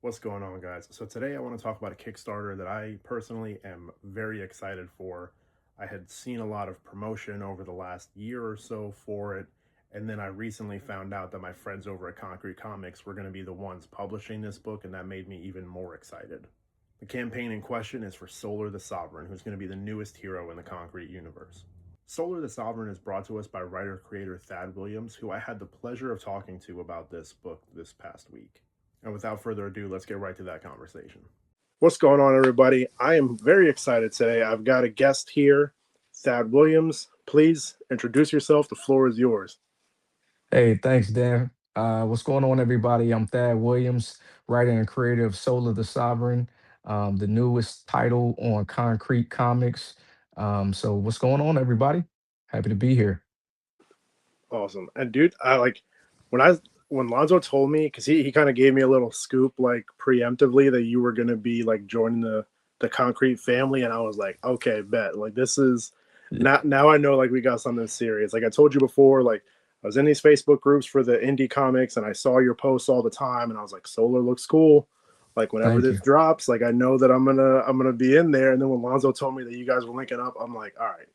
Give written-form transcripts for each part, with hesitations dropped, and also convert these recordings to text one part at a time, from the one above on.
What's going on, guys? So, today I want to talk about a Kickstarter that I personally am very excited for. I had seen a lot of promotion over the last year or so for it, and then I recently found out that my friends over at Konkret Comics were going to be the ones publishing this book, and that made me even more excited. The campaign in question is for Solar the Sovereign, who's going to be the newest hero in the Konkret universe. Solar the Sovereign is brought to us by writer creator Thadd Williams, who I had the pleasure of talking to about this book this past week. And without further ado, let's get right to that conversation. What's going on, everybody? I am very excited today. I've got a guest here, Thadd Williams. Please introduce yourself. The floor is yours. Hey, thanks, Dan. What's going on, everybody? I'm Thadd Williams, writer and creator of Soul of the Sovereign, the newest title on Konkret Comics. So, what's going on, everybody? Happy to be here. Awesome. And dude, I like when I when Lonzo told me, because he kind of gave me a little scoop like preemptively that you were gonna be like joining the Konkret family, and I was like, okay, bet. Like this is Y- not now I know like we got something serious. Like I told you before, like I was in these Facebook groups for the indie comics and I saw your posts all the time and I was like, Solar looks cool. Like whenever Thank this you. drops, like I know that I'm gonna be in there. And then when Lonzo told me that you guys were linking up, I'm like, all right,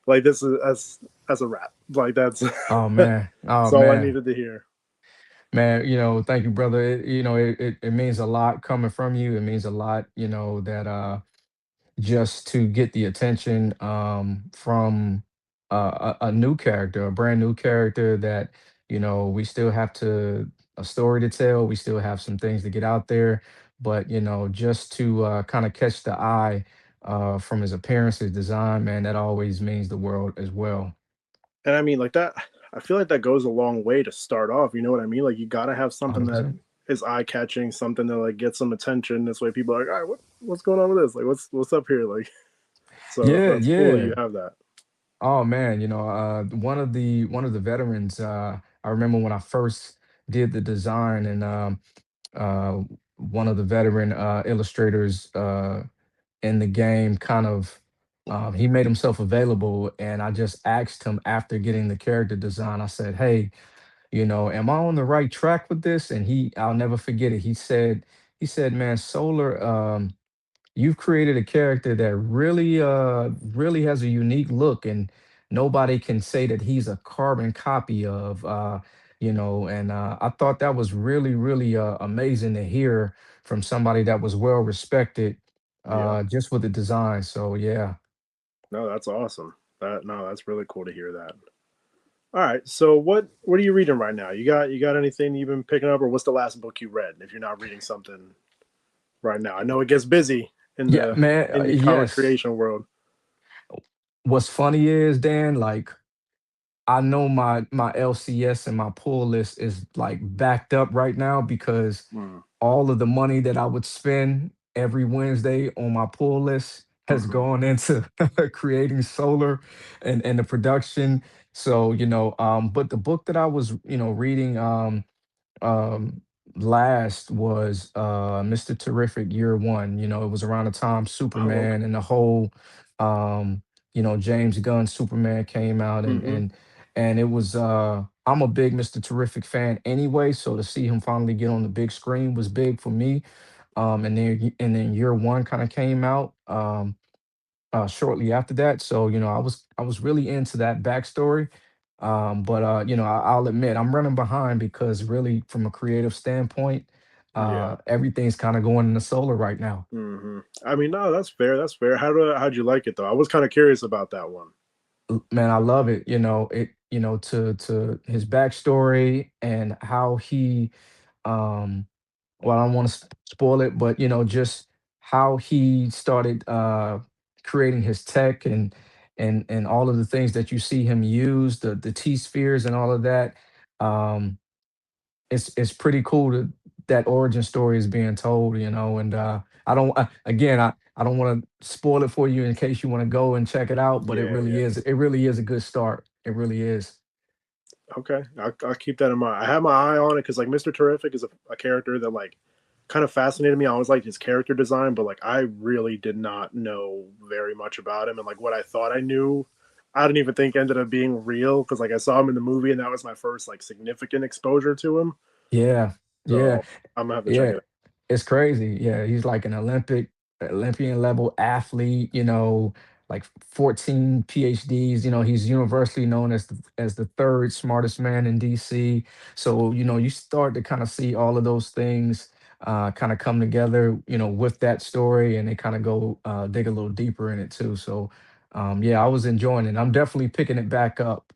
like this is as a wrap. Like that's Oh man, that's oh all I man, needed to hear. man. Thank you, brother. It means a lot coming from you. It means a lot, that just to get the attention from a new character, a brand new character that we still have to a story to tell. We still have some things to get out there, but just to kind of catch the eye from his appearance, his design, man, that always means the world as well. And I mean, like that, I feel like that goes a long way to start off. You know what I mean? Like you gotta have something that 100%. is eye catching, something that like gets some attention. This way, people are like, all right, what's going on with this? Like, what's up here? Like, so Yeah, that's cool that you yeah. have that. Oh man, one of the veterans. I remember when I first did the design, and uh, one of the veteran illustrators in the game kind of he made himself available, and I just asked him after getting the character design. I said, "Hey, am I on the right track with this?" And I'll never forget it. He said, "Man, Solar, you've created a character that really has a unique look, and nobody can say that he's a carbon copy of and I thought that was really amazing to hear from somebody that was well respected Yeah. just with the design. So yeah. No, that's awesome. That's really cool to hear that. All right. So what are you reading right now? You got anything you've been picking up, or what's the last book you read? If you're not reading something right now, I know it gets busy in Yeah, the man. indie comic Yes. creation world. What's funny is, Dan, like, I know my LCS and my pull list is like backed up right now because Mm, all of the money that I would spend every Wednesday on my pull list has hmm. gone into creating solar and the production. So, but the book that I was, reading um last was Mr. Terrific Year One. It was around the time Oh, okay. Superman and the whole um James Gunn Superman came out, and Hmm. and it was I'm a big Mr. Terrific fan anyway, so to see him finally get on the big screen was big for me. And then Year One kind of came out shortly after that. So I was really into that backstory. But I'll admit I'm running behind because really, from a creative standpoint, Yeah. everything's kind of going into solar right now. I mean, no, that's fair. That's fair. How'd you like it though? I was kind of curious about that one. Man, I love it. To his backstory and how he um well, I don't want to spoil it, but just how he started creating his tech and all of the things that you see him use, the T spheres and all of that. Um, it's pretty cool that origin story is being told, and I don't again I don't want to spoil it for you in case you want to go and check it out, but Yeah, yeah. it really is a good start. It really is. Okay, I'll keep that in mind. I have my eye on it because like Mr. Terrific is a character that like kind of fascinated me. I always liked his character design, but like I really did not know very much about him, and like what I thought I knew, I didn't even think ended up being real because like I saw him in the movie and that was my first like significant exposure to him. Yeah, yeah, So I'm gonna have to check yeah. it out. It's crazy. Yeah, he's like an Olympian level athlete, like 14 PhDs. He's universally known as the third smartest man in DC. So, you start to kind of see all of those things kind of come together, with that story, and they kind of go dig a little deeper in it too. So, yeah, I was enjoying it. I'm definitely picking it back up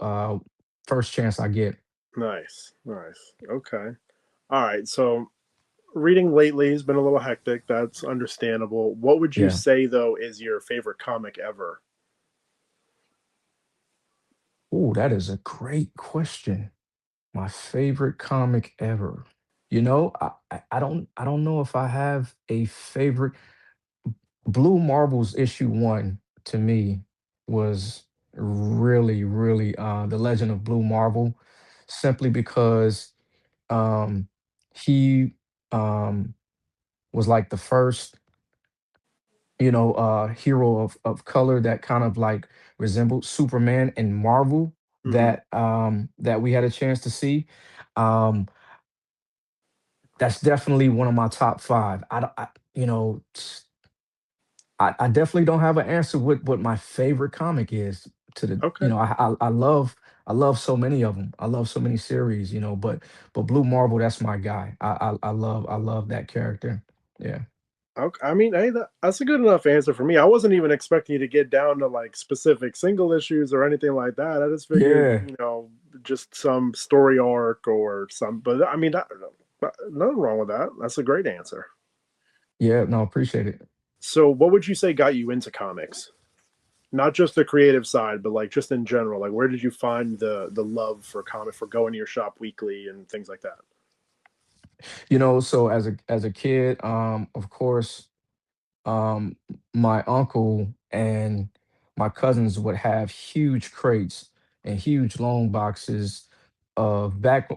first chance I get. Nice, nice. Okay. All right. So reading lately has been a little hectic. That's understandable. What would you Yeah. say though is your favorite comic ever? Oh, that is a great question. My favorite comic ever. I don't know if I have a favorite. Blue Marvel's issue 1 to me was really, really The Legend of Blue Marvel, simply because um he um was like the first, hero of color that kind of like resembled Superman in Marvel Hmm. that we had a chance to see. Um That's definitely one of my top 5. I don't you know, I definitely don't have an answer with what my favorite comic is to the Okay. I love so many of them. I love so many series, but Blue Marvel, that's my guy. I love that character. Yeah. Okay. I mean, hey, that's a good enough answer for me. I wasn't even expecting you to get down to like specific single issues or anything like that. I just figured, Yeah. just some story arc or some. But I mean, nothing wrong with that. That's a great answer. Yeah, no, appreciate it. So, what would you say got you into comics? Not just the creative side, but like just in general. Like, where did you find the love for comic for going to your shop weekly and things like that? So as a kid, of course, um, my uncle and my cousins would have huge crates and huge long boxes of back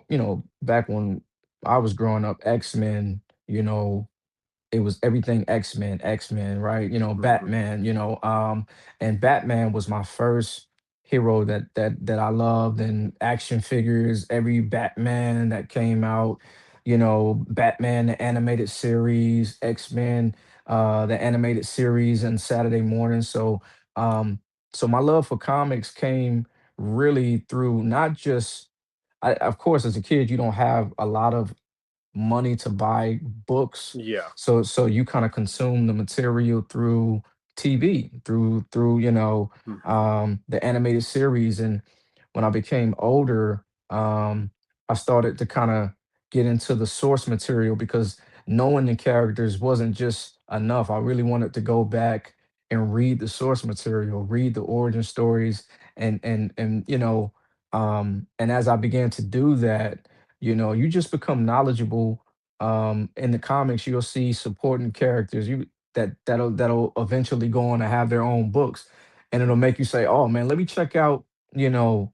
when I was growing up, X-Men, it was everything X-Men, X-Men, right? Hmm. Batman, and Batman was my first hero that I loved, and action figures, every Batman that came out, Batman the animated series, X-Men the animated series and Saturday morning. So my love for comics came really through not just of course as a kid you don't have a lot of money to buy books. Yeah. So you kind of consume the material through TV, through Hmm. the animated series. And when I became older, I started to kind of get into the source material because knowing the characters wasn't just enough. I really wanted to go back and read the source material, read the origin stories, and and as I began to do that, you just become knowledgeable in the comics. You'll see supporting characters that'll eventually go on to have their own books, and it'll make you say, oh man, let me check out you know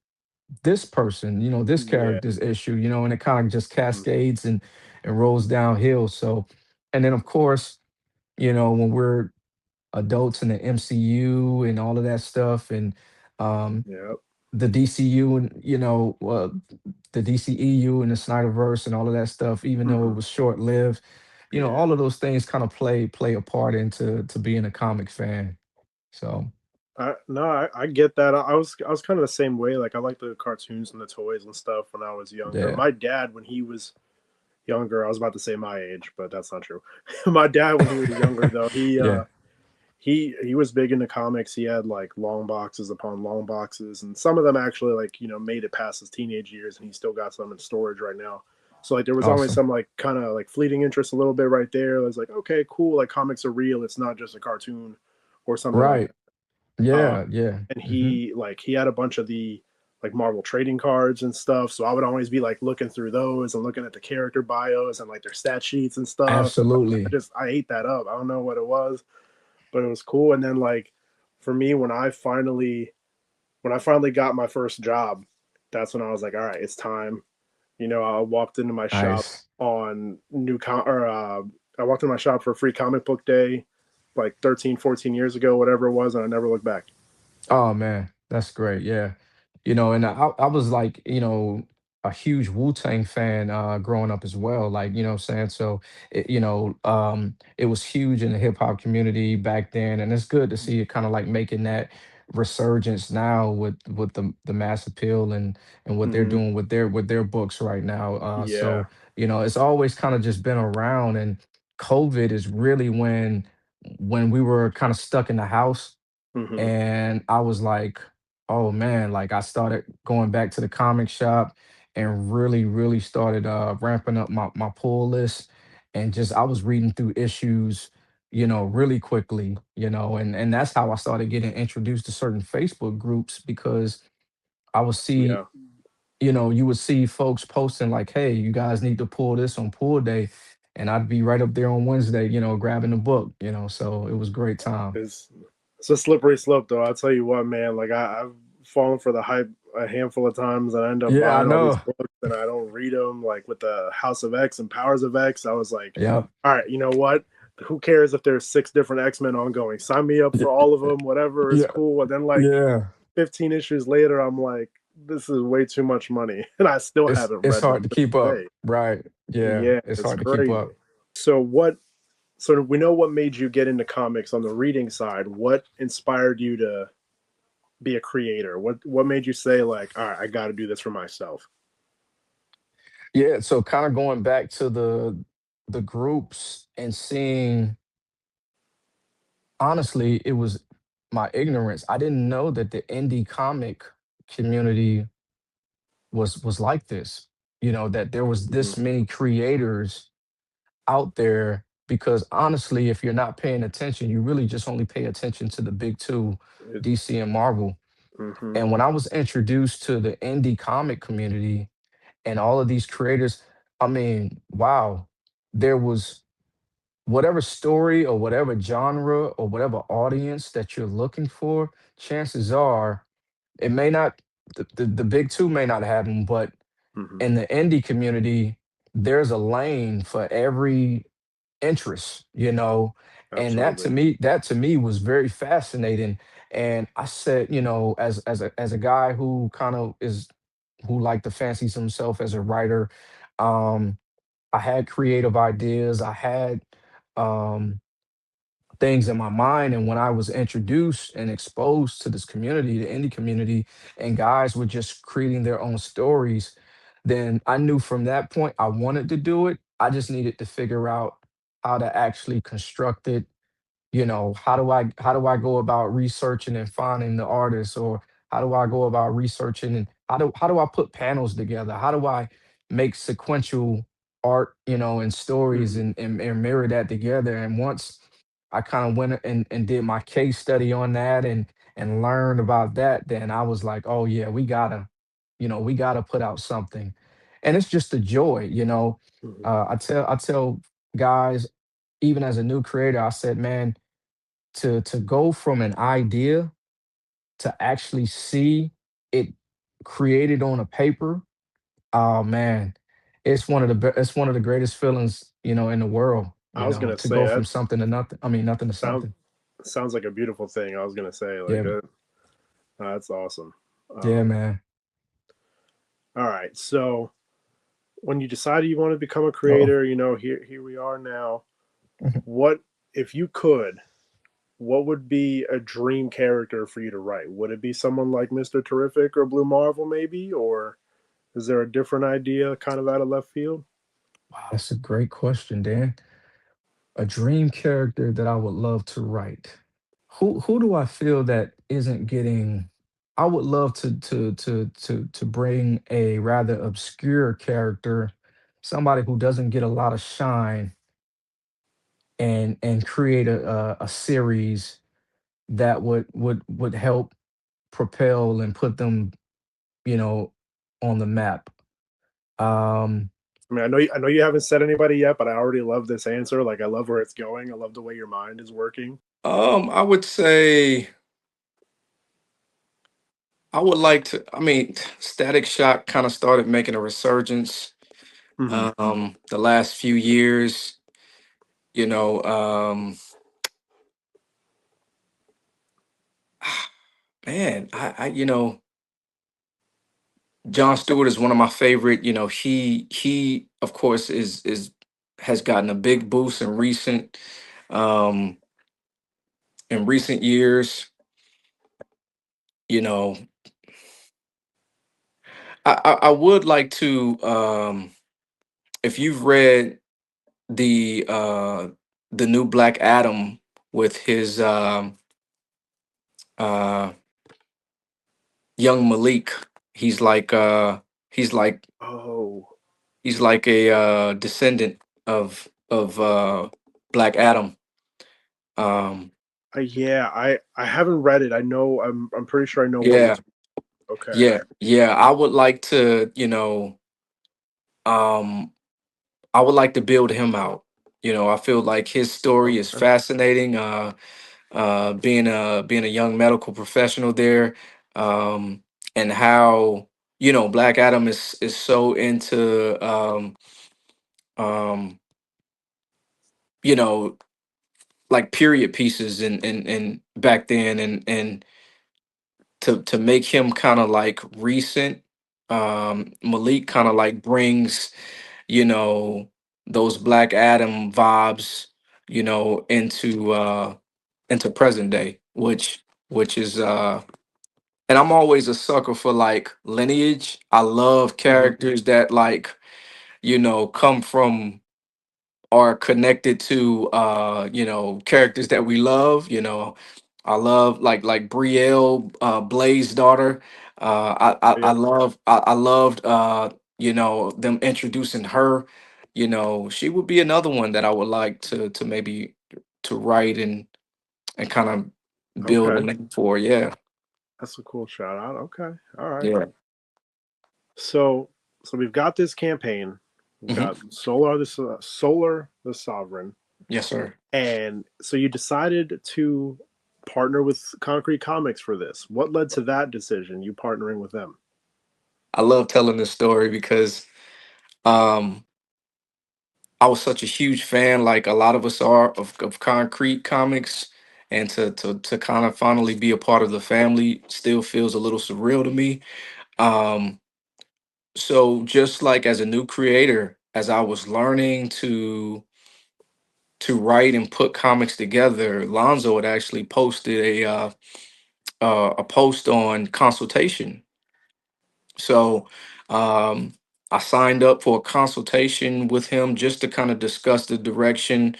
this person, this Yeah. character's issue, and it kind of just Hmm. cascades and rolls downhill. So, and then of course, when we're adults in the MCU and all of that stuff, and um Yeah. the DCU, and the DCEU and the Snyderverse and all of that stuff, even though it Hmm. was short lived, Yeah. all of those things kind of play a part into to being a comic fan. So No, I get that. I was kind of the same way. Like I like the cartoons and the toys and stuff when I was younger. yeah, My dad, when he was younger, I was about to say my age, but that's not true. My dad, when he was younger, though, yeah, he was big into comics. He had like long boxes upon long boxes, and some of them actually like made it past his teenage years, and he still got some in storage right now. So like there was always awesome, some like kind of like fleeting interest a little bit right there. I was like, okay, cool. Like comics are real. It's not just a cartoon or something like right, that. Uh, yeah, yeah, and hmm, he had a bunch of the like Marvel trading cards and stuff. So I would always be like looking through those and looking at the character bios and like their stat sheets and stuff. And like, absolutely, I ate that up. I don't know what it was, but it was cool. And then like for me, when I finally got my first job, that's when I was like, all right, it's time. I walked into my shop nice. on I walked into my shop for a free comic book day like 13, 14 years ago, whatever it was, and I never looked back. Oh man, that's great. Yeah. And I was like, a huge Wu-Tang fan growing up as well. Like, you know what I'm saying? So it was huge in the hip hop community back then, and it's good to see it kind of like making that resurgence now with the mass appeal and what they're Mm-hmm. doing with their books right now. Yeah. So it's always kind of just been around, and COVID is really when we were kind of stuck in the house, Mm-hmm. and I was like, oh man, like I started going back to the comic shop and really started ramping up my pull list, and just I was reading through issues, really quickly, and that's how I started getting introduced to certain Facebook groups, because I would see, Yeah. you would see folks posting like, hey, you guys need to pull this on pull day, and I'd be right up there on Wednesday, grabbing the book, so it was a great time. It's it's a slippery slope, though. I'll tell you what, man. Like I've fallen for the hype a handful of times, and I end up Yeah, I buying all these know. books, and I don't read them. Like with the House of X and Powers of X, I was like, Yep. all right, you know what? Who cares if there's six different X-Men ongoing? Sign me up Y- for all of them. Whatever is Yeah. cool. And then like Yeah. 15 issues later, I'm like, this is way too much money, and I still It's haven't it's read them hard to to keep this up. day. Right. Yeah. Yeah, It's it's hard to keep crazy. up. So what sort of we know what made you get into comics on the reading side. What inspired you to be a creator? What made you say like, all right, I got to do this for myself? Yeah. So kind of going back to the groups and seeing, honestly, it was my ignorance. I didn't know that the indie comic community was like this. That there was Hmm. this many creators out there, because honestly, if you're not paying attention, you really just only pay attention to the big two, It, DC and Marvel. hmm. And when I was introduced to the indie comic community and all of these creators, I mean, wow, there was whatever story or whatever genre or whatever audience that you're looking for, chances are it may not, the big two may not have them, but Hmm. in the indie community, there's a lane for every interest, and Absolutely. that to me was very fascinating. And I said, as a guy who kind of is who like to fancies himself as a writer, um, I had creative ideas, I had um things in my mind. And when I was introduced and exposed to this community, the indie community, and guys were just creating their own stories, then I knew from that point I wanted to do it. I just needed to figure out how to actually construct it. How do I go about researching and finding the artists, or how do I go about researching, and how do I put panels together? How do I make sequential art, and stories, Hmm. and mirror that together? And once I kind of went and did my case study on that, and learned about that, then I was like, oh yeah, we gotta put out something. And it's just a joy, Hmm. I tell guys, even as a new creator, I said, man, to go from an idea to actually see it created on a paper, oh man, it's one of the greatest feelings, in the world, I was gonna to say go from that's something to nothing. I mean, nothing to sound something. sounds like a beautiful thing. I was gonna say like Yeah, that. That's awesome. yeah, Um, man. all right, so when you decided you want to become a Oh, creator, here we are now. What if you could? What would be a dream character for you to write? Would it be someone like Mr. Terrific or Blue Marvel, maybe, or is there a different idea, kind of out of left field? wow, that's a great question, Dan. A dream character that I would love to write. Who do I feel that isn't getting? I would love to bring a rather obscure character, somebody who doesn't get a lot of shine, and create a series that would help propel and put them, you know, on the map. Um, I mean, I know you haven't said anybody yet, but I already love this answer. Like, I love where it's going. I love the way your mind is working. I would say I would like to. I mean, Static Shock kind of started making a resurgence Hmm. the last few years. You know, man, I John Stewart is one of my favorite. You know, he of course is has gotten a big boost um in recent years. You know, I would like to, if you've read the new Black Adam with his uh young Malik. He's like he's like Oh, he's like a descendant of Black Adam. Um yeah, I haven't read it. I know I'm pretty sure I know what you're yeah, talking. Okay, yeah. I would like to, um I would like to build him out. You know, I feel like his story is okay, fascinating. Being a young medical professional there, and how Black Adam is so into um, you know like period pieces and back then, and to make him kind of like recent. Malik kind of like brings you know those Black Adam vibes into present day, which is and I'm always a sucker for like lineage. I love hmm characters that like come from or connected to characters that we love. I love like Brielle, Blaze's daughter. I yeah, love I loved them introducing her. She would be another one that I would like to maybe to write and kind of build a okay. name for. Yeah. That's a cool shout out. Okay, all right. Yeah. So so we've got this campaign. We've Hmm. got Solar the Sovereign, Yes, sir. and so you decided to partner with Concrete Comics for this. What led to that decision? You partnering with them? I love telling this story because um I was such a huge fan, like a lot of us are, of Concrete Comics, and to kind of finally be a part of the family still feels a little surreal to me. Um, so just like as a new creator, as I was learning to write and put comics together, Lonzo had actually posted a post on consultation. So I signed up for a consultation with him just to kind of discuss the direction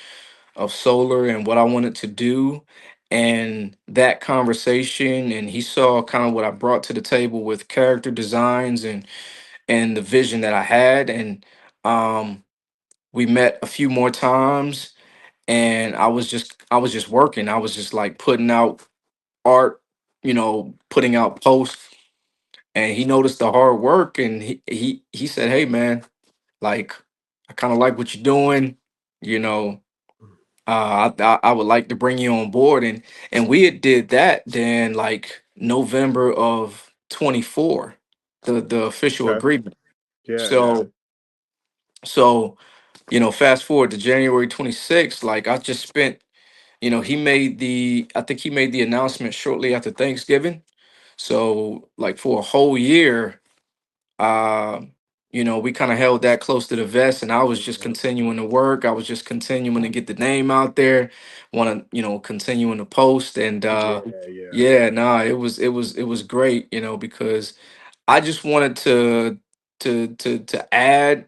of solar and what I wanted to do. And that conversation, and he saw kind of what I brought to the table with character designs and the vision that I had. And um, we met a few more times, and I was just working. I was just like putting out art, putting out posts. And he noticed the hard work, and he said, "Hey, man, like I kind of like what you're doing. You know, I would like to bring you on board." And we had did that then like November of 24, the official Okay, agreement. yeah, yeah, So so fast forward to January 26th, like I just spent, I think he made the announcement shortly after Thanksgiving. So like for a whole year, uh, we kind of held that close to the vest, and I was just yeah, continuing to work. I was just continuing to get the name out there, want to, continuing to post, and yeah, yeah. yeah, nah, it was great, because I just wanted to add.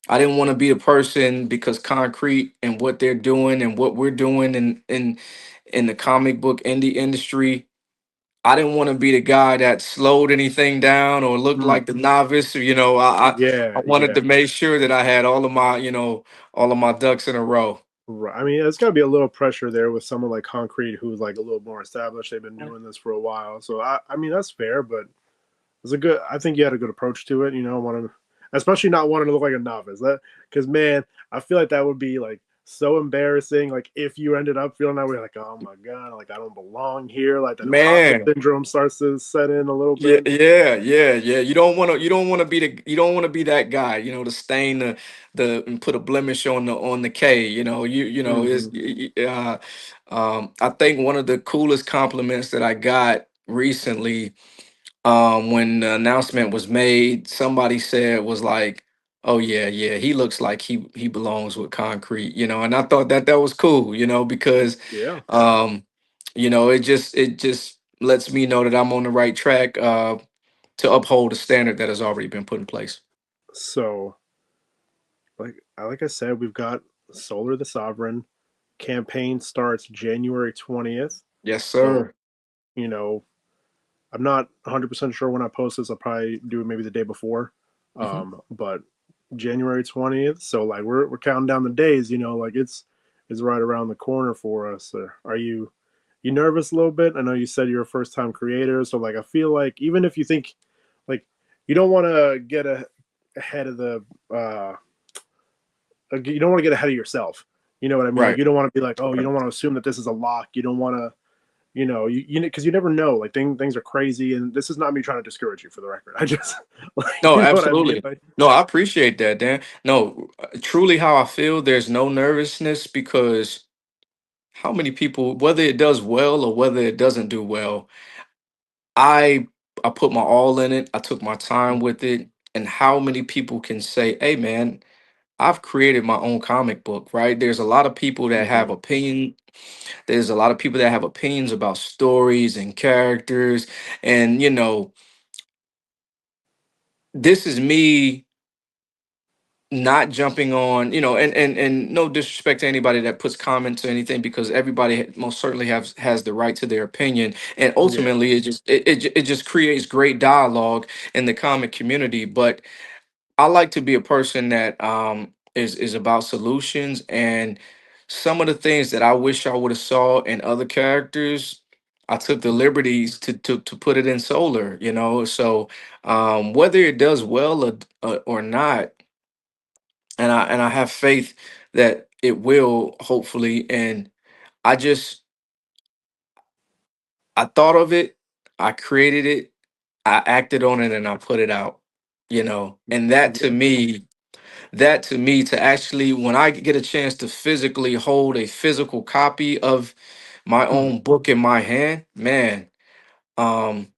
I didn't want to be a person because Concrete and what they're doing and what we're doing in the comic book indie industry, I didn't want to be the guy that slowed anything down or looked Mm, like the novice. Or, I yeah, wanted yeah. to make sure that I had all of my ducks in a row. Right. I mean, there's got to be a little pressure there with someone like Concrete, who's like a little more established. They've been doing this for a while, so I mean, that's fair. But it's a good. I think you had a good approach to it. You know, wanting, especially not wanting to look like a novice. That because man, I feel like that would be like so embarrassing. Like if you ended up feeling that way, like oh my god, like I don't belong here. Like that imposter Man, syndrome starts to set in a little yeah, bit. yeah, yeah, yeah. You don't want to be that guy, to stain the and put a blemish on the K. Hmm. I think one of the coolest compliments that I got recently when the announcement was made, somebody said was like, "Oh yeah, yeah, he looks like he belongs with Concrete," and I thought that that was cool, because Yeah. um, it just lets me know that I'm on the right track to uphold the standard that has already been put in place. So like I said, we've got Solar the Sovereign. Campaign starts January 20th. Yes, So, sir. you know, I'm not 100% sure when I post this. I'll probably do it maybe the day before. Hmm. But January 20th. So like we're counting down the days, like it's right around the corner for us. Are you nervous a little bit? I know you said you're a first time creator, so like I feel like even if you think like you don't want to get ahead of the you don't want to get ahead of yourself. You know what I mean? Like Right. you don't want to be like, oh, you don't want to assume that this is a lock. You don't want to, because you never know. Like things are crazy, and this is not me trying to discourage you for the record. I just, like, No, you know what I mean? absolutely. No, I appreciate that, Dan. No, truly how I feel, there's no nervousness because how many people, whether it does well or whether it doesn't do well, I I put my all in it. I took my time with it. And how many people can say, "Hey man, I've created my own comic book," right? There's a lot of people that have Mm-hmm. opinion. There's a lot of people that have opinions about stories and characters. And this is me not jumping on, and no disrespect to anybody that puts comments or anything, because everybody most certainly has the right to their opinion, and Yeah. ultimately it just creates great dialogue in the comic community. But I like to be a person that is about solutions, and some of the things that I wish I would have saw in other characters, I took the liberties to put it in Solar, so whether it does well or not, and I have faith that it will, hopefully. And I just I thought of it, I created it, I acted on it, and I put it out. And Yeah. that to me, to actually, when I get a chance to physically hold a physical copy of my Mhm. own book in my hand, man, um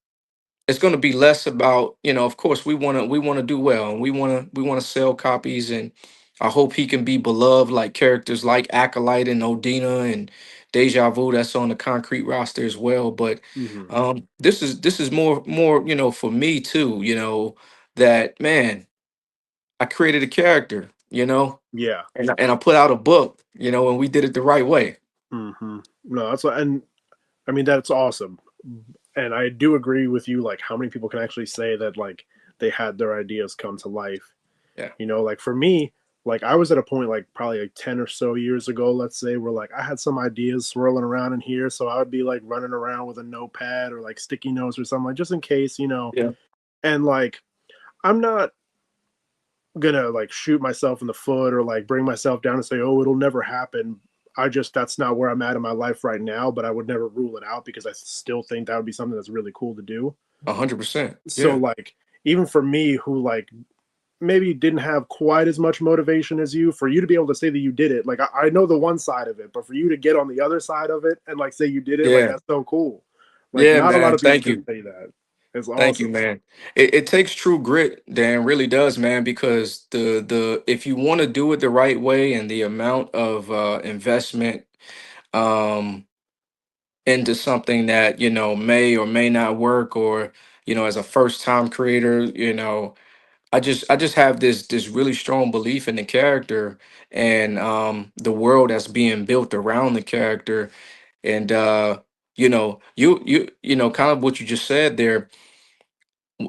it's going to be less about, of course we want to do well, and we want to sell copies. And I hope he can be beloved like characters like Acolyte and Odina and Deja Vu that's on the Concrete roster as well. But Mhm. this is more, for me too, that, man, I created a character, Yeah. and I put out a book, and we did it the right way. Mhm. No, that's what, and I mean that's awesome. And I do agree with you. Like how many people can actually say that like they had their ideas come to life. Yeah. Like for me, like I was at a point like probably like 10 or so years ago, let's say, where like I had some ideas swirling around in here. So I would be like running around with a notepad or like sticky notes or something, like just in case. Yeah. And like I'm not gonna like shoot myself in the foot or like bring myself down and say, oh, it'll never happen. That's not where I'm at in my life right now, but I would never rule it out because I still think that would be something that's really cool to do. 100%. So Yeah. like even for me who like maybe didn't have quite as much motivation as you, for you to be able to say that you did it, like I know the one side of it, but for you to get on the other side of it and like say you did it, like Yeah. that's so cool. Like Yeah, not a lot man. of people Thank can you. say that. It's Thank you, awesome. man. It takes true grit, Dan, really does, man, because the if you want to do it the right way, and the amount of investment um into something that, may or may not work, or, as a first time creator, I just have this really strong belief in the character, and the world that's being built around the character. And kind of what you just said there,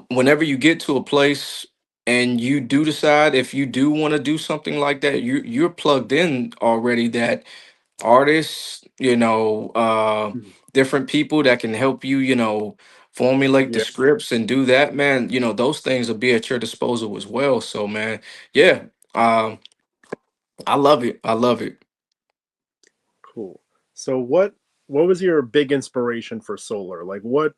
whenever you get to a place and you do decide, if you do want to do something like that, you're plugged in already, that artists, Mhm. different people that can help you, formulate the Yeah, scripts and do that, man. Those things will be at your disposal as well. So, man, yeah, um I love it. I love it. cool. So what was your big inspiration for Solar? Like what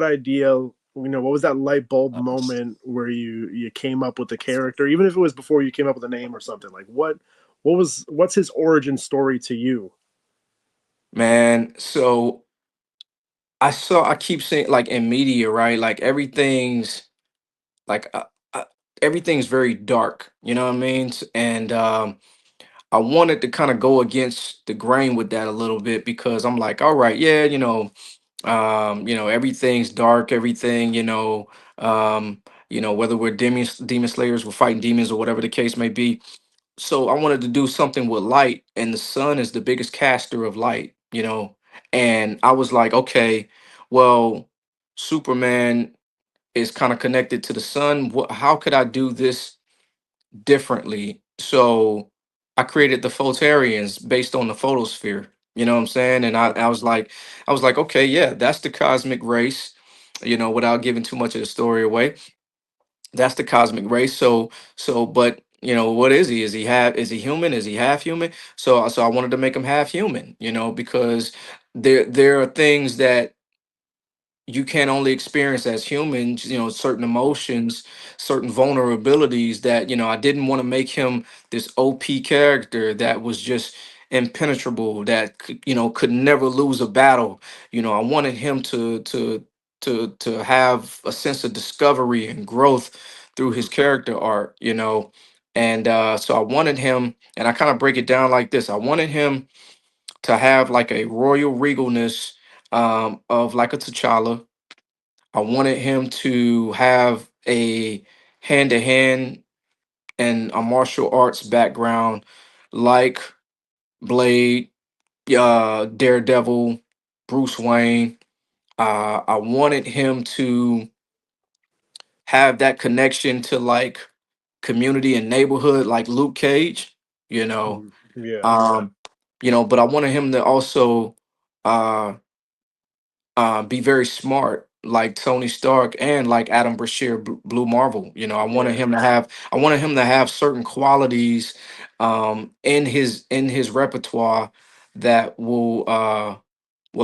idea, what was that light bulb moment where you came up with the character, even if it was before you came up with a name or something? Like what's his origin story to you? Man, so I keep saying like in media, right? Like like uh, everything's very dark. You know what I mean? And I wanted to kind of go against the grain with that a little bit because I'm like, all right, yeah, everything's dark, everything, whether we're demon slayers, we're fighting demons or whatever the case may be. So I wanted to do something with light, and the sun is the biggest caster of light. And I was like, okay, well, Superman is kind of connected to the sun. How could I do this differently? So I created the Photarians based on the photosphere. You know what I'm saying? And I was like, okay, yeah, that's the cosmic race. Without giving too much of the story away, that's the cosmic race. But what is he? Is he human? Is he half human? So I wanted to make him half human. Because there are things that you can only experience as humans, certain emotions, certain vulnerabilities that, I didn't want to make him this OP character that was just impenetrable, that could never lose a battle. I wanted him to have a sense of discovery and growth through his character art. And so I wanted him, and I kind of break it down like this. I wanted him to have like a royal regalness of like a T'Challa. I wanted him to have a hand to hand and a martial arts background like Blade, Daredevil, Bruce Wayne. I wanted him to have that connection to like community and neighborhood like Luke Cage, you know. Mhm. Yeah. Um, but I wanted him to also uh be very smart like Tony Stark and like Adam Brashear, Blue Marvel. Yeah. I wanted him to have certain qualities in his repertoire that will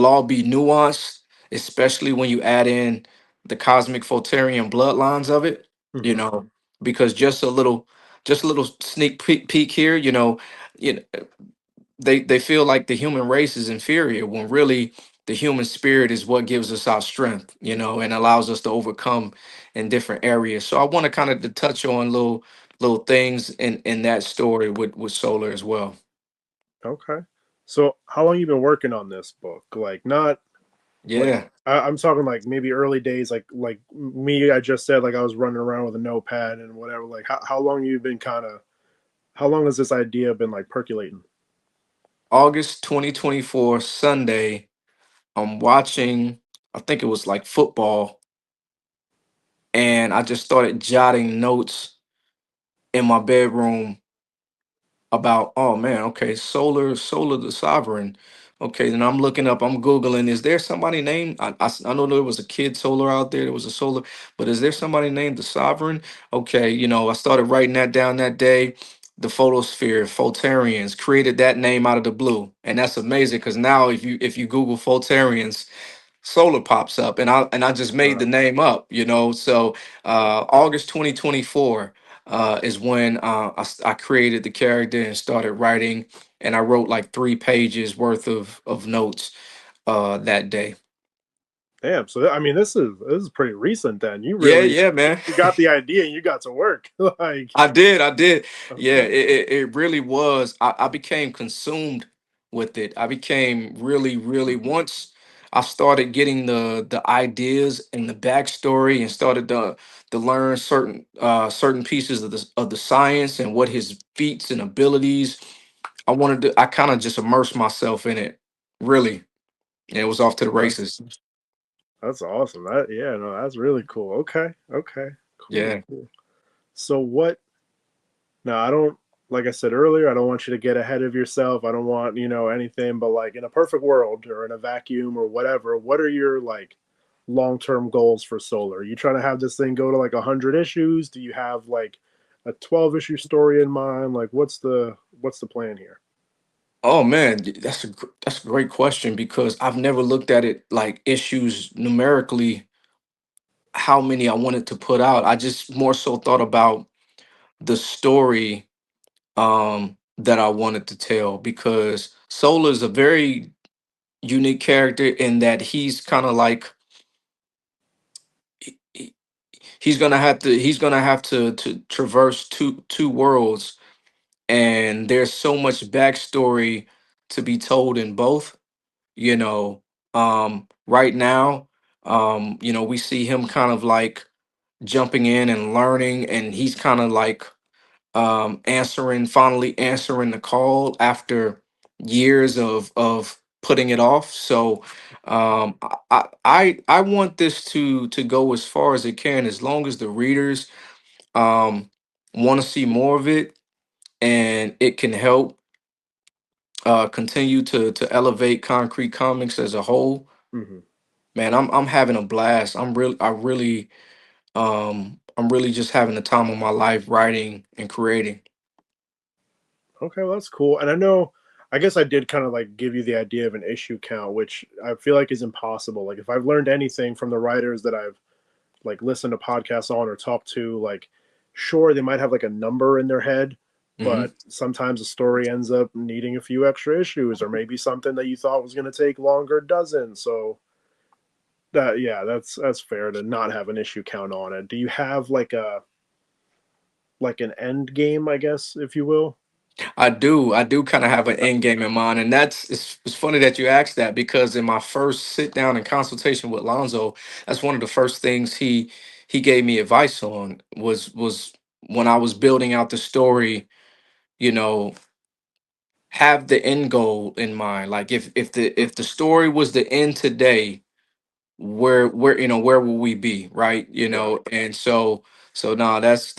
all be nuanced, especially when you add in the cosmic Photarian bloodlines of it, you Hmm. know, because just a little sneak peek here, you know, they feel like the human race is inferior when really the human spirit is what gives us our strength, and allows us to overcome in different areas. So I want to kind of to touch on little things in that story with Solar as well. Okay. So how long you been working on this book? Like not like Yeah. I'm talking like maybe early days, like me. I just said like I was running around with a notepad and whatever. Like how long you been kind of how long has this idea been like percolating? August 2024 Sunday, I'm watching, I think it was like football, and I just started jotting notes in my bedroom about, oh man, okay, Solar the Sovereign. Okay, then I'm looking up, I'm Googling, is there somebody named, I know there was a kid Solar out there, there was a Solar, but is there somebody named the Sovereign? Okay, I started writing that down that day. The photosphere, Photarians, created that name out of the blue. And that's amazing because now if you Google Photarians, Solar pops up, and I just made Uh, the name up, So August 2024 is when I created the character and started writing, and I wrote like 3 pages worth of notes that day. Damn. So I mean, this is pretty recent. Then you Yeah, really yeah, man. you got the idea and you got to work. Like I did. Yeah, okay. it really was. I became consumed with it. I became really, really once I started getting the ideas and the backstory and started to learn certain pieces of the science and what his feats and abilities. I kind of just immersed myself in it, really. And it was off to the That's races. that's awesome. That yeah, no, that's really cool. Okay. Okay. Cool. Yeah. Cool. So what now I don't like I said earlier, I don't want you to get ahead of yourself. I don't want, anything, but like in a perfect world or in a vacuum or whatever, what are your like long-term goals for Solar? Are you trying to have this thing go to like 100 issues? Do you have like a 12 issue story in mind? Like what's the plan here? Oh man, that's a great question because I've never looked at it like issues numerically, how many I wanted to put out. I just more so thought about the story that I wanted to tell because Solar is a very unique character in that he's kind of like he- he- he's gonna have to traverse two worlds, and there's so much backstory to be told in both. You know, right now, we see him kind of like jumping in and learning, and he's kind of like finally answering the call after years of putting it off. So I want this to go as far as it can, as long as the readers want to see more of it, and it can help continue to elevate Concrete Comics as a whole. Hmm. Man, I'm having a blast. I'm really just having the time of my life writing and creating. Okay, well, that's cool. And I know, I guess I did kind of like give you the idea of an issue count, which I feel like is impossible. Like if I've learned anything from the writers that I've like listened to podcasts on or talked to, like sure they might have like a number in their head, but Hmm. sometimes a story ends up needing a few extra issues, or maybe something that you thought was going to take longer doesn't. So that, yeah, that's fair to not have an issue count on it. Do you have like an end game, I guess, if you will? I do kind of have an end game in mind, and it's funny that you asked that, because in my first sit down and consultation with Lonzo, that's one of the first things he gave me advice on was when I was building out the story. You know, have the end goal in mind. Like if the story was the end today, where will we be, right? Right. And so no, that's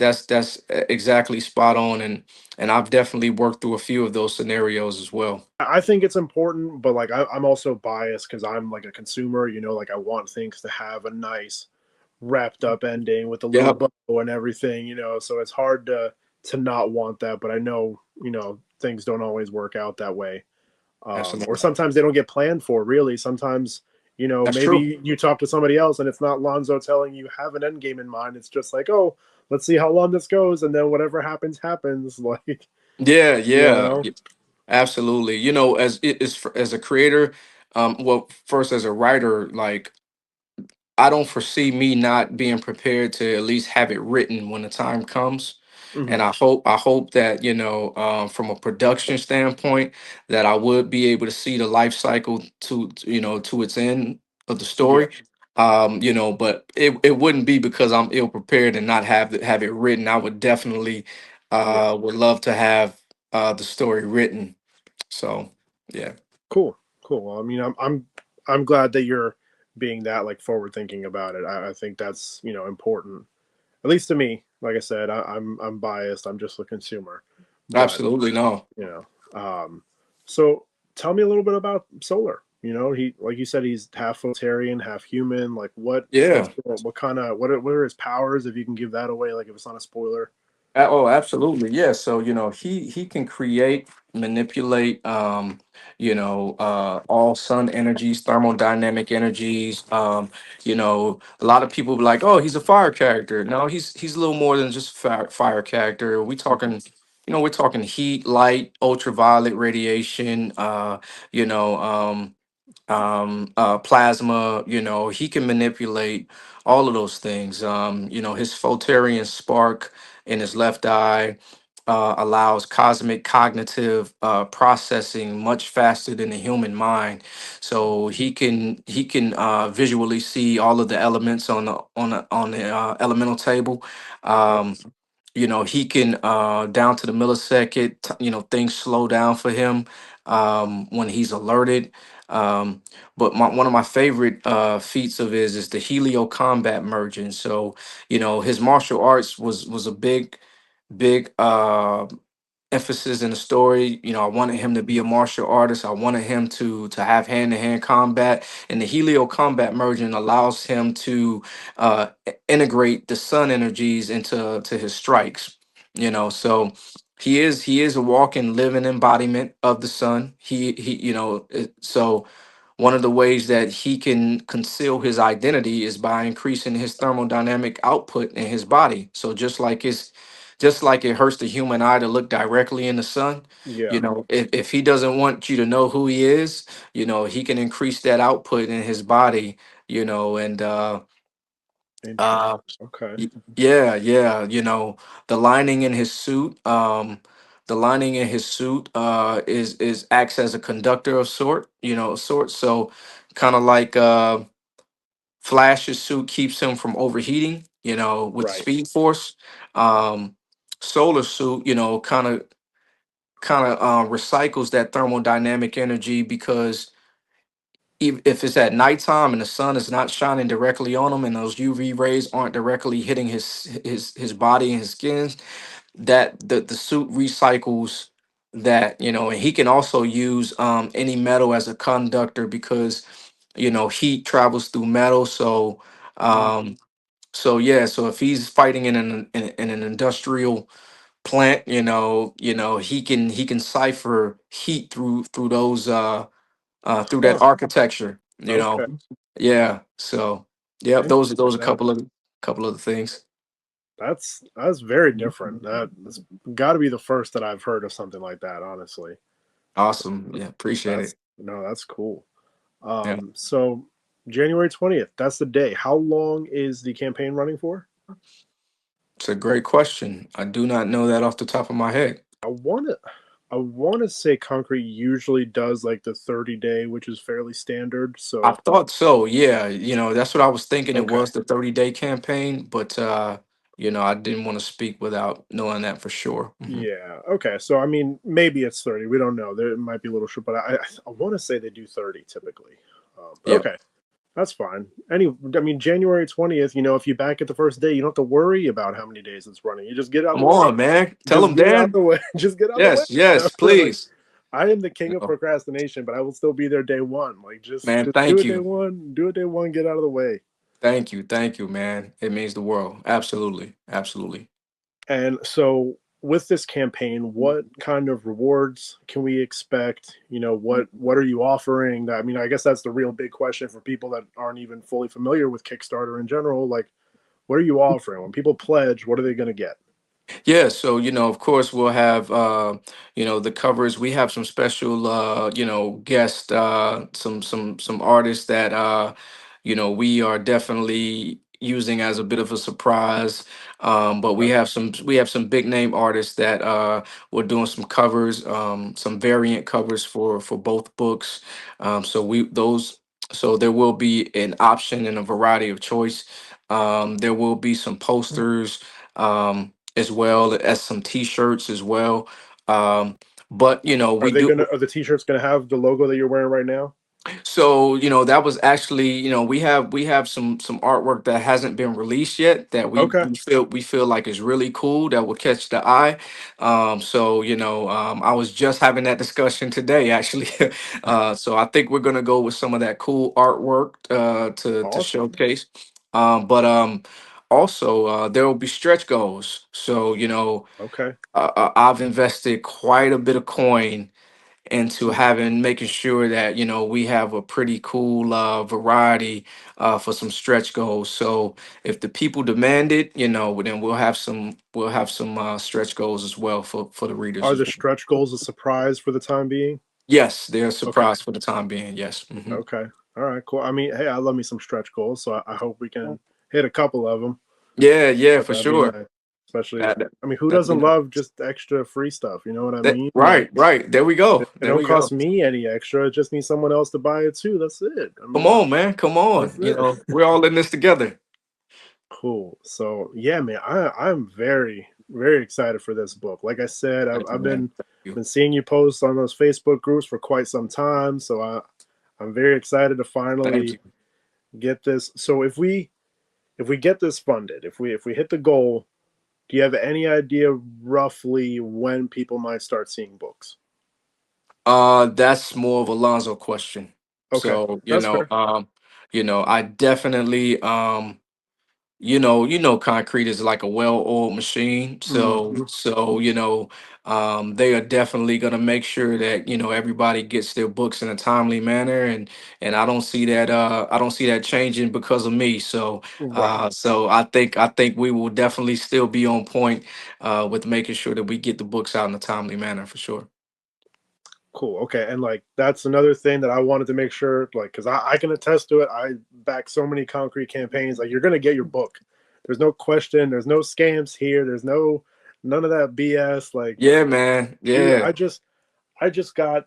exactly spot on, and I've definitely worked through a few of those scenarios as well. I think it's important, but like I'm also biased because I'm like a consumer. Like I want things to have a nice wrapped up ending with a little Yep. bow and everything. So it's hard to not want that. But I know things don't always work out that way, or Absolutely. sometimes they don't get planned for. Really, sometimes That's true. maybe you talk to somebody else and it's not Lonzo telling you have an end game in mind. It's just like, oh, let's see how long this goes, and then whatever happens happens. Like Yeah, you yeah. know. Absolutely. As a creator, well, first as a writer, like I don't foresee me not being prepared to at least have it written when the time comes. And Hmm. I hope that, from a production standpoint, that I would be able to see the life cycle to its end of the Yeah. story. But it wouldn't be because I'm ill prepared and not have it written. I would definitely Yeah. would love to have the story written. So yeah. Cool, cool. Well, I mean, I'm glad that you're being that like forward thinking about it. I think that's important, at least to me. Like I said, I'm biased. I'm just a consumer, but Absolutely no. you know. So tell me a little bit about Solar. He like you said, he's half Flotarian, half human. Like what's Yeah. what kind of what are his powers? If you can give that away, like if it's not a spoiler. Oh, absolutely. Yeah. So, he can create, manipulate, all sun energies, thermodynamic energies. A lot of people be like, oh, he's a fire character. No, he's a little more than just fire character. We're talking heat, light, ultraviolet radiation, plasma. He can manipulate all of those things. His Photerian spark in his left eye allows cosmic cognitive processing much faster than the human mind. So he can visually see all of the elements on the elemental table. Yep. um, he can down to the millisecond, things slow down for him when he's alerted. um, but one of my favorite feats of his is the helio combat merging. So his martial arts was a big emphasis in the story. I wanted him to be a martial artist. I wanted him to have hand-to-hand combat, and the helio combat merging allows him to integrate the sun energies into his strikes. So he is a walking, living embodiment of the sun. So one of the ways that he can conceal his identity is by increasing his thermodynamic output in his body. So just like just like it hurts the human eye to look directly in the sun. Yeah. You know, if he doesn't want you to know who he is, you know, he can increase that output in his body, you know, and uh Interesting. Okay. yeah, yeah, you know, the lining in his suit, the lining in his suit is acts as a conductor of sorts. So kind of like Flash's suit keeps him from overheating, you know, with the Right. speed force. Um Solar suit, you know, kind of recycles that thermodynamic energy because if it's at nighttime and the sun is not shining directly on him and those UV rays aren't directly hitting his body and his skin, that the suit recycles that, you know. And he can also use any metal as a conductor because, you know, heat travels through metal. So Mm. um so yeah, so if he's fighting in an industrial plant, he can cipher heat through those through Huh. that architecture, you know. Okay. Yeah. So yeah, those are Interesting. a couple of the things. That's very different. That's got to be the first that I've heard of something like that. Honestly, Awesome. Yeah, appreciate that's it. no, that's cool. Yeah. So January 20th. That's the day. How long is the campaign running for? It's a great question. I do not know that off the top of my head. I want to. I want to say Concrete usually does like the 30-day, which is fairly standard. I So thought so. Yeah, you know, that's what I was thinking. It okay. was the 30-day campaign, but you know, I didn't want to speak without knowing that for sure. Yeah. Okay. So I mean, maybe it's 30. We don't know. There might be a little short, but I want to say they do 30 typically. But Yeah. okay, that's fine. I mean, January 20th. If you back it the first day, you don't have to worry about how many days it's running. You just get out of Come the way. on, man. Tell Just them, get out of Dan. the way. Just get out of the way. Yes, yes, Like, please. I am the king You of know, procrastination, but I will still be there day one. Like, just man, just do thank it day you. one. Do it day one. Get out of the way. Thank you, man. It means the world. Absolutely. Absolutely. And so with this campaign, what kind of rewards can we expect? What are you offering? I mean, I guess that's the real big question for people that aren't even fully familiar with Kickstarter in general. Like, what are you offering? When people pledge, what are they going to get? Yeah, so you know, of course, we'll have you know, the covers. We have some special you know, guest some artists that you know, we are definitely using as a bit of a surprise. But Okay. we have some big name artists that we're doing some covers, some variant covers for both books. So we those so there will be an option and a variety of choice. There will be some posters. As well as some t-shirts as well. But you know, Are the t-shirts gonna have the logo that you're wearing right now? so you know, that was actually, you know, we have some artwork that hasn't been released yet that Okay. we feel like is really cool that will catch the eye. So you know, I was just having that discussion today actually. So I think we're gonna go with some of that cool artwork to Awesome. showcase. But also there will be stretch goals. So you know, Okay. I've invested quite a bit of coin into making sure that, you know, we have a pretty cool variety for some stretch goals. So if the people demand it, you know, then we'll have some stretch goals as well for the readers Are as the well. stretch goals a surprise for the time being? Yes, they're a Okay. surprise for the time being. Yes. Okay. All right. Cool. I mean, hey, I love me some stretch goals, so I hope we can hit a couple of them. Yeah, yeah, for That'd be sure. nice. Especially, That, that, I mean, who that'd be doesn't nice. love just extra free stuff? You know what I mean? Like, Right, right. There we go. it There don't we go. cost me any extra. It just needs someone else to buy it too. That's it. I Come mean, on, man. Come on. that's You it. know, we're all in this together. Cool. So yeah, man, I'm very very excited for this book. Like I said, Thank you, I've man. Thank you. been seeing you post on those Facebook groups for quite some time. So I'm very excited to Thank finally you. get this. So if we get this funded, if we hit the goal, do you have any idea roughly when people might start seeing books? That's more of a Lonzo question. Okay, So, that's fair. I definitely, Concrete is like a well-oiled machine. So, Hmm. they are definitely going to make sure that everybody gets their books in a timely manner, and I don't see that changing because of me. So, Right. I think we will definitely still be on point with making sure that we get the books out in a timely manner for sure. Cool. Okay. And like that's another thing that I wanted to make sure, like, because I can attest to it. I back so many concrete campaigns. Like, you're gonna get your book. There's no question. There's no scams here. There's none of that BS. Like, Yeah, man. dude, Yeah. I just got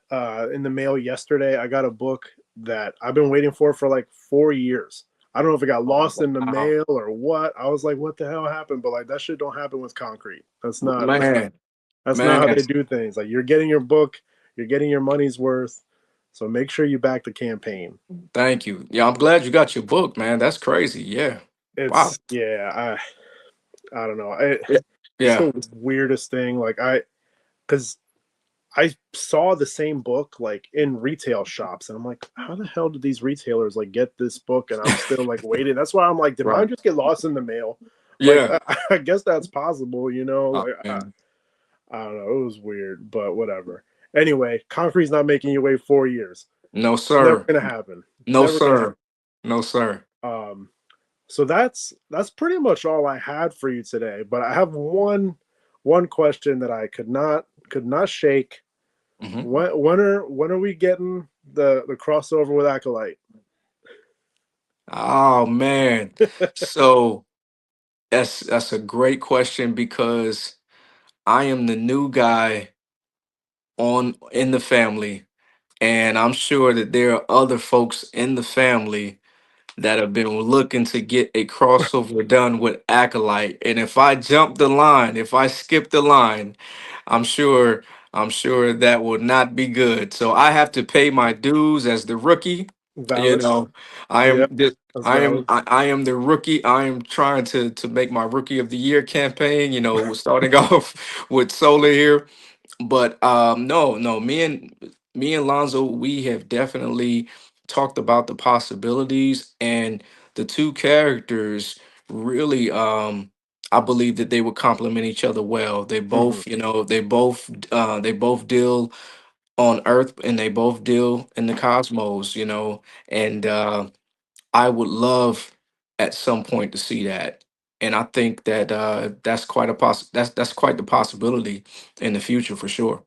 in the mail yesterday. I got a book that I've been waiting for like 4 years. I don't know if it got Oh, lost in the wow. mail or what. I was like, what the hell happened? But like that shit don't happen with concrete. Man, That's not how man. they do things. Like, you're getting your book, you're getting your money's worth. So make sure you back the campaign. Thank you. Yeah, I'm glad you got your book, man. That's crazy. Yeah. Wow. It's yeah, I don't know. Yeah. It's Yeah. the weirdest thing. Like, because I saw the same book like in retail shops, and I'm like, how the hell did these retailers like get this book? And I'm still like waiting. That's why I'm like, did mine Right. just get lost in the mail? Like, Yeah. I guess that's possible, you know? Oh, Like, man. I don't know. It was weird, but whatever. Anyway, concrete's not making you wait 4 years. No, It's never sir. gonna happen. It's No, never gonna sir. No, sir. happen. So that's pretty much all I had for you today. But I have one question that I could not shake. Hmm. When are we getting the crossover with Acolyte? Oh, man. So that's a great question because I am the new guy on in the family, and I'm sure that there are other folks in the family that have been looking to get a crossover done with Acolyte. And if I jump the line, if I skip the line, I'm sure I'm sure that will not be good. So I have to pay my dues as the rookie. You Valid. know, I Yeah, am the that's valid. I am the rookie. I am trying to make my rookie of the year campaign. Starting off with Solar here, but no, me and Lonzo, we have definitely talked about the possibilities, and the two characters really, I believe that they would complement each other well. They Hmm. both, they both deal on Earth, and they both deal in the cosmos, and I would love at some point to see that. And I think that that's quite the possibility in the future for sure.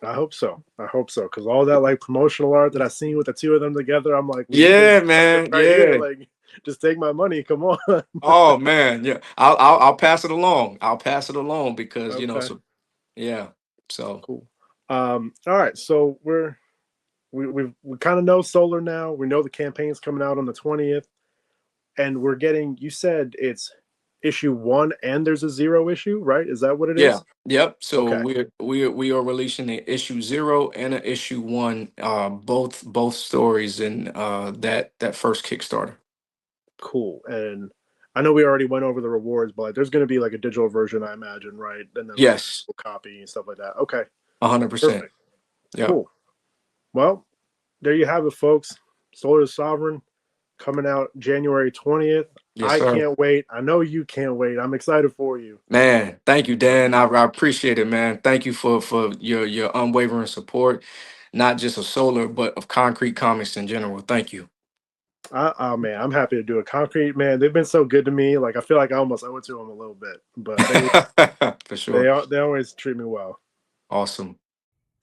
I hope so. I hope so. Because all that like promotional art that I seen with the two of them together, I'm like, we need this Yeah, partnership man. right here. Yeah. Like, just take my money. Come on. Oh man. Yeah. I'll pass it along. I'll pass it along because Okay. so yeah. So Cool. All right. So we kind of know Solar now. We know the campaign's coming out on the 20th, and we're getting. You said it's issue one, and there's a zero issue, right? Is that what it yeah. is? Yep. So Okay. we are releasing an issue 0 and an issue 1, both stories in that first Kickstarter. Cool. And I know we already went over the rewards, but like, there's going to be like a digital version, I imagine, right? And then like a Yes. physical copy and stuff like that. Okay. 100%. Perfect. Yeah. Cool. Well, there you have it, folks. Solar the Sovereign coming out January 20th. Yes, I sir. can't wait. I know you can't wait. I'm excited for you. Man, thank you, Dan. I appreciate it, man. Thank you for your unwavering support, not just of Solar, but of Concrete Comics in general. Thank you. Oh man, I'm happy to do it. Concrete, man, they've been so good to me. Like, I feel like I almost owe it to them a little bit, but For sure. they always treat me well. Awesome.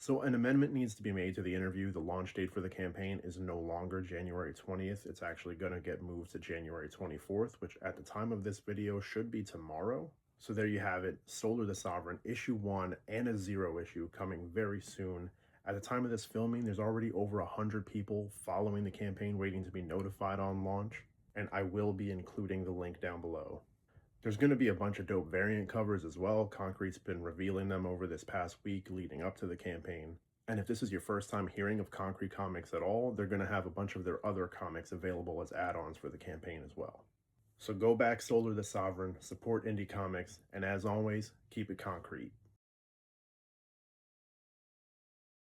So an amendment needs to be made to the interview. The launch date for the campaign is no longer January 20th. It's actually going to get moved to January 24th, which at the time of this video should be tomorrow. So there you have it. Solar the Sovereign, issue 1 and a zero issue coming very soon. At the time of this filming, there's already over 100 people following the campaign waiting to be notified on launch, and I will be including the link down below. There's going to be a bunch of dope variant covers as well. Concrete's been revealing them over this past week leading up to the campaign. And if this is your first time hearing of Konkret Comics at all, they're going to have a bunch of their other comics available as add-ons for the campaign as well. So go back Solar the Sovereign, support indie comics, and as always, keep it concrete.